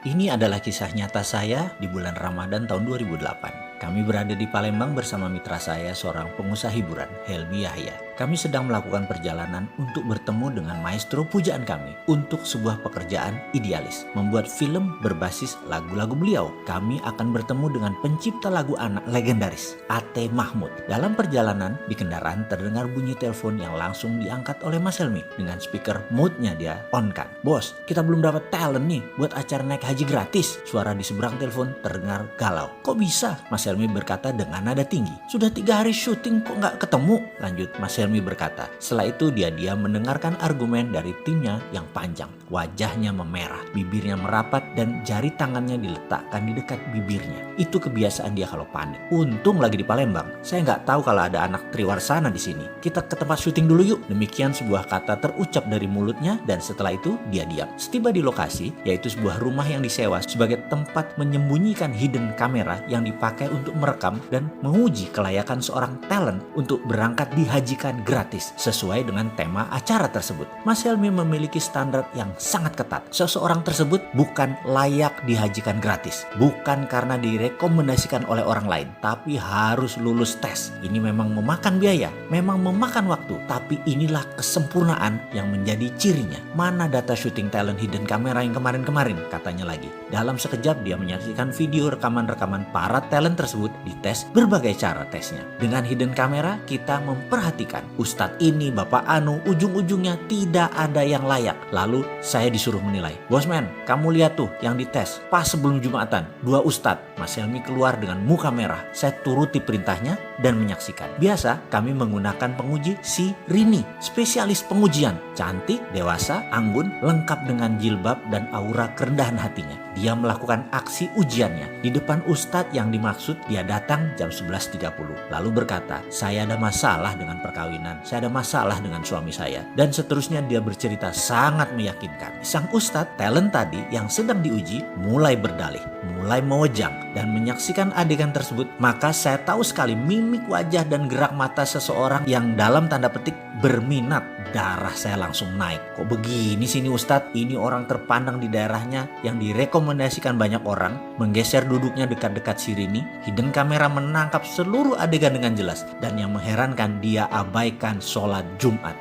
Ini adalah kisah nyata saya di bulan Ramadan tahun 2008. Kami berada di Palembang bersama mitra saya, seorang pengusaha hiburan, Helmi Yahya. Kami sedang melakukan perjalanan untuk bertemu dengan maestro pujaan kami untuk sebuah pekerjaan idealis, membuat film berbasis lagu-lagu beliau. Kami akan bertemu dengan pencipta lagu anak legendaris, A.T. Mahmud. Dalam perjalanan di kendaraan terdengar bunyi telepon yang langsung diangkat oleh Mas Helmi. Dengan speaker mode-nya dia on-kan. "Bos, kita belum dapat talent nih buat acara naik haji gratis." Suara di seberang telepon terdengar galau. "Kok bisa?" Mas Helmi berkata dengan nada tinggi. "Sudah 3 hari syuting kok nggak ketemu?" Lanjut Mas Helmi berkata. Setelah itu dia mendengarkan argumen dari timnya yang panjang. Wajahnya memerah, bibirnya merapat, dan jari tangannya diletakkan di dekat bibirnya. Itu kebiasaan dia kalau panik. Untung lagi di Palembang. "Saya nggak tahu kalau ada anak Triwarsana di sini. Kita ke tempat syuting dulu yuk." Demikian sebuah kata terucap dari mulutnya, dan setelah itu dia diam. Setiba di lokasi, yaitu sebuah rumah yang disewa sebagai tempat menyembunyikan hidden kamera yang dipakai untuk merekam dan menguji kelayakan seorang talent untuk berangkat dihajikan gratis sesuai dengan tema acara tersebut. Mas Helmi memiliki standar yang sangat ketat. Seseorang tersebut bukan layak dihajikan gratis, bukan karena direkomendasikan oleh orang lain, tapi harus lulus tes. Ini memang memakan biaya, memang memakan waktu, tapi inilah kesempurnaan yang menjadi cirinya. "Mana data syuting talent hidden kamera yang kemarin-kemarin?" katanya lagi. Dalam sekejap dia menyaksikan video rekaman-rekaman para talent tersebut dites berbagai cara tesnya. Dengan hidden kamera kita memperhatikan Ustadz ini, Bapak Anu, ujung-ujungnya tidak ada yang layak. Lalu saya disuruh menilai. "Bosman, kamu lihat tuh yang dites pas sebelum Jumatan, 2 Ustadz." Mas Helmi keluar dengan muka merah. Saya turuti perintahnya dan menyaksikan. Biasa kami menggunakan penguji si Rini, spesialis pengujian. Cantik, dewasa, anggun, lengkap dengan jilbab dan aura kerendahan hatinya. Dia melakukan aksi ujiannya di depan Ustadz yang dimaksud. Dia datang jam 11.30 lalu berkata, "Saya ada masalah dengan perkawinan, saya ada masalah dengan suami saya." Dan seterusnya dia bercerita sangat meyakinkan. Sang Ustadz talent tadi yang sedang diuji mulai berdalih, mulai mewejang, dan menyaksikan adegan tersebut maka saya tahu sekali mimik wajah dan gerak mata seseorang yang dalam tanda petik berminat. Darah saya langsung naik. Kok begini sih ini Ustadz? Ini orang terpandang di daerahnya yang direkomendasikan banyak orang. Menggeser duduknya dekat-dekat si Rini. Hidden kamera menangkap seluruh adegan dengan jelas. Dan yang mengherankan dia abaikan sholat Jumat.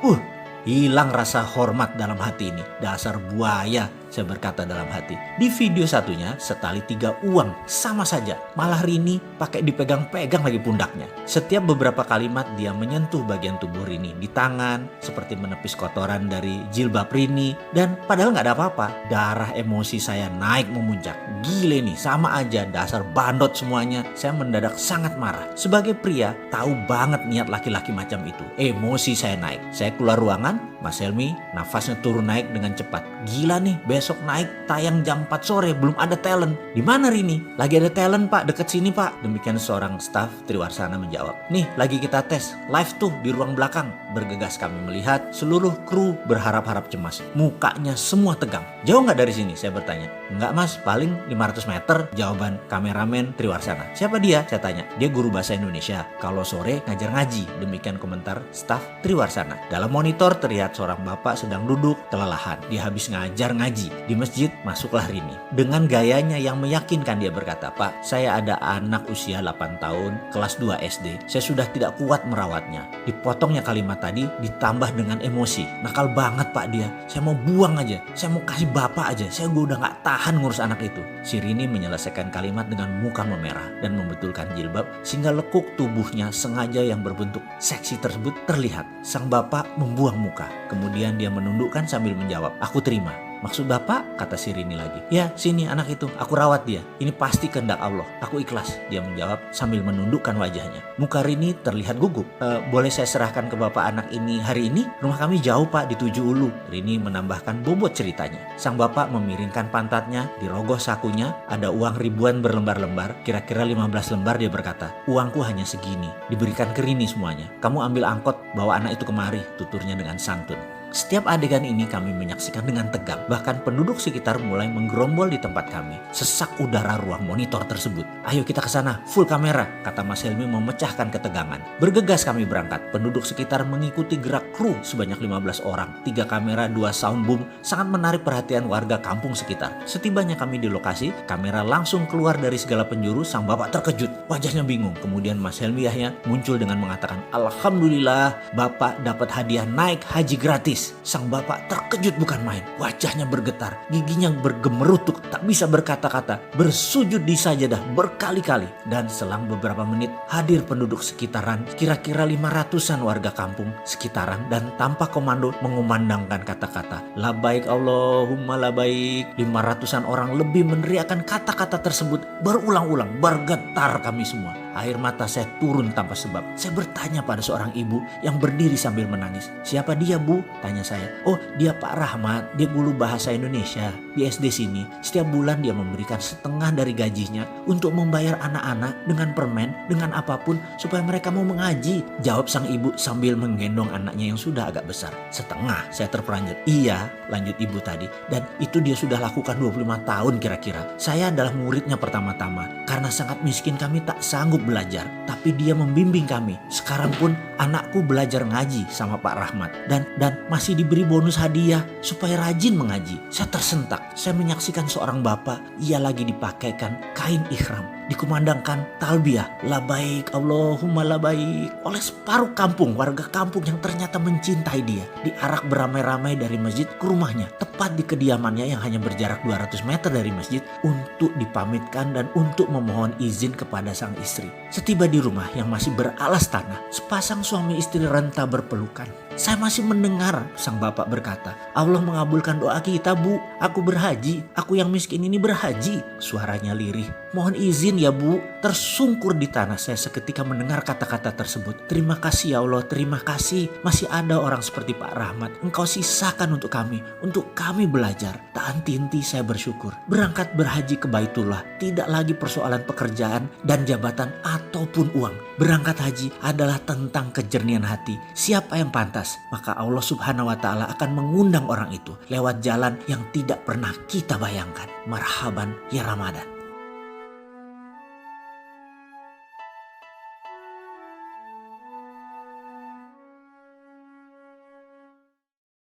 Hilang rasa hormat dalam hati ini. Dasar buaya, saya berkata dalam hati. Di video satunya setali 3 uang sama saja. Malah Rini pakai dipegang-pegang lagi pundaknya. Setiap beberapa kalimat dia menyentuh bagian tubuh Rini di tangan, seperti menepis kotoran dari jilbab Rini. Dan padahal nggak ada apa-apa. Darah emosi saya naik memuncak. Gile nih, sama aja, dasar bandot semuanya. Saya mendadak sangat marah. Sebagai pria tahu banget niat laki-laki macam itu. Emosi saya naik. Saya keluar ruangan. Mas Helmi nafasnya turun naik dengan cepat. "Gila nih, besok naik tayang jam 4 sore belum ada talent." "Di mana Rini?" "Lagi ada talent Pak, deket sini Pak." Demikian seorang staf Triwarsana menjawab. "Nih lagi kita tes, live tuh di ruang belakang." Bergegas kami melihat seluruh kru berharap-harap cemas. Mukanya semua tegang. "Jauh nggak dari sini?" saya bertanya. "Enggak Mas, paling 500 meter." Jawaban kameramen Triwarsana. "Siapa dia?" saya tanya. "Dia guru bahasa Indonesia, kalau sore ngajar ngaji." Demikian komentar staf Triwarsana. Dalam monitor terlihat seorang bapak sedang duduk kelelahan. Dia habis ngajar ngaji. Di masjid masuklah Rini. Dengan gayanya yang meyakinkan dia berkata, "Pak, saya ada anak usia 8 tahun, kelas 2 SD. Saya sudah tidak kuat merawatnya." Dipotongnya kalimat tadi ditambah dengan emosi. "Nakal banget Pak dia. Saya mau buang aja. Saya mau kasih bapak aja. Saya udah gak tahan ngurus anak itu." Si Rini menyelesaikan kalimat dengan muka memerah dan membetulkan jilbab sehingga lekuk tubuhnya sengaja yang berbentuk seksi tersebut terlihat. Sang bapak membuang muka. Kemudian dia menundukkan sambil menjawab, "Aku terima." "Maksud Bapak?" kata si Rini lagi. "Ya, sini anak itu, aku rawat dia. Ini pasti kehendak Allah. Aku ikhlas." Dia menjawab sambil menundukkan wajahnya. Muka Rini terlihat gugup. Boleh saya serahkan ke Bapak anak ini hari ini? Rumah kami jauh Pak, di 7 Ulu." Rini menambahkan bobot ceritanya. Sang bapak memiringkan pantatnya, dirogoh sakunya, ada uang ribuan berlembar-lembar, kira-kira 15 lembar. Dia berkata, "Uangku hanya segini, diberikan ke Rini semuanya. Kamu ambil angkot, bawa anak itu kemari," tuturnya dengan santun. Setiap adegan ini kami menyaksikan dengan tegang. Bahkan penduduk sekitar mulai menggerombol di tempat kami. Sesak udara ruang monitor tersebut. "Ayo kita ke sana, full kamera," kata Mas Helmi memecahkan ketegangan. Bergegas kami berangkat. Penduduk sekitar mengikuti gerak kru sebanyak 15 orang. 3 kamera, 2 sound boom sangat menarik perhatian warga kampung sekitar. Setibanya kami di lokasi, kamera langsung keluar dari segala penjuru. Sang bapak terkejut, wajahnya bingung. Kemudian Mas Helmi Yahya muncul dengan mengatakan, "Alhamdulillah, bapak dapat hadiah naik haji gratis." Sang bapak terkejut bukan main. Wajahnya bergetar, giginya bergemerutuk, tak bisa berkata-kata, bersujud di sajadah berkali-kali. Dan selang beberapa menit hadir penduduk sekitaran, kira-kira 500-an warga kampung sekitaran, dan tanpa komando mengumandangkan kata-kata, "Labaik Allahumma labaik." 500-an orang lebih meneriakkan kata-kata tersebut berulang-ulang. Bergetar kami semua. Air mata saya turun tanpa sebab. Saya bertanya pada seorang ibu yang berdiri sambil menangis. "Siapa dia, Bu?" tanya saya. "Oh, dia Pak Rahmat. Dia guru bahasa Indonesia di SD sini. Setiap bulan dia memberikan setengah dari gajinya untuk membayar anak-anak dengan permen, dengan apapun supaya mereka mau mengaji," jawab sang ibu sambil menggendong anaknya yang sudah agak besar. "Setengah?" saya terperanjat. "Iya," lanjut ibu tadi. "Dan itu dia sudah lakukan 25 tahun kira-kira. Saya adalah muridnya pertama-tama. Karena sangat miskin kami tak sanggup belajar. Tapi dia membimbing kami. Sekarang pun anakku belajar ngaji sama Pak Rahmat. Dan masih diberi bonus hadiah supaya rajin mengaji." Saya tersentak. Saya menyaksikan seorang bapak. Ia lagi dipakaikan kain ihram. Dikumandangkan talbiyah, "Labaik Allahumma labaik," oleh separuh kampung, warga kampung yang ternyata mencintai dia. Diarak beramai-ramai dari masjid ke rumahnya, tepat di kediamannya yang hanya berjarak 200 meter dari masjid, untuk dipamitkan dan untuk memohon izin kepada sang istri. Setiba di rumah yang masih beralas tanah, sepasang suami istri renta berpelukan. Saya masih mendengar sang bapak berkata, "Allah mengabulkan doa kita, Bu. Aku berhaji. Aku yang miskin ini berhaji." Suaranya lirih. "Mohon izin ya, Bu." Tersungkur di tanah saya seketika mendengar kata-kata tersebut. "Terima kasih ya Allah, terima kasih. Masih ada orang seperti Pak Rahmat. Engkau sisakan untuk kami belajar." Tak henti-henti saya bersyukur. Berangkat berhaji ke Baitullah tidak lagi persoalan pekerjaan dan jabatan ataupun uang. Berangkat haji adalah tentang kejernihan hati. Siapa yang pantas, maka Allah Subhanahu wa Ta'ala akan mengundang orang itu lewat jalan yang tidak pernah kita bayangkan. Marhaban ya Ramadan.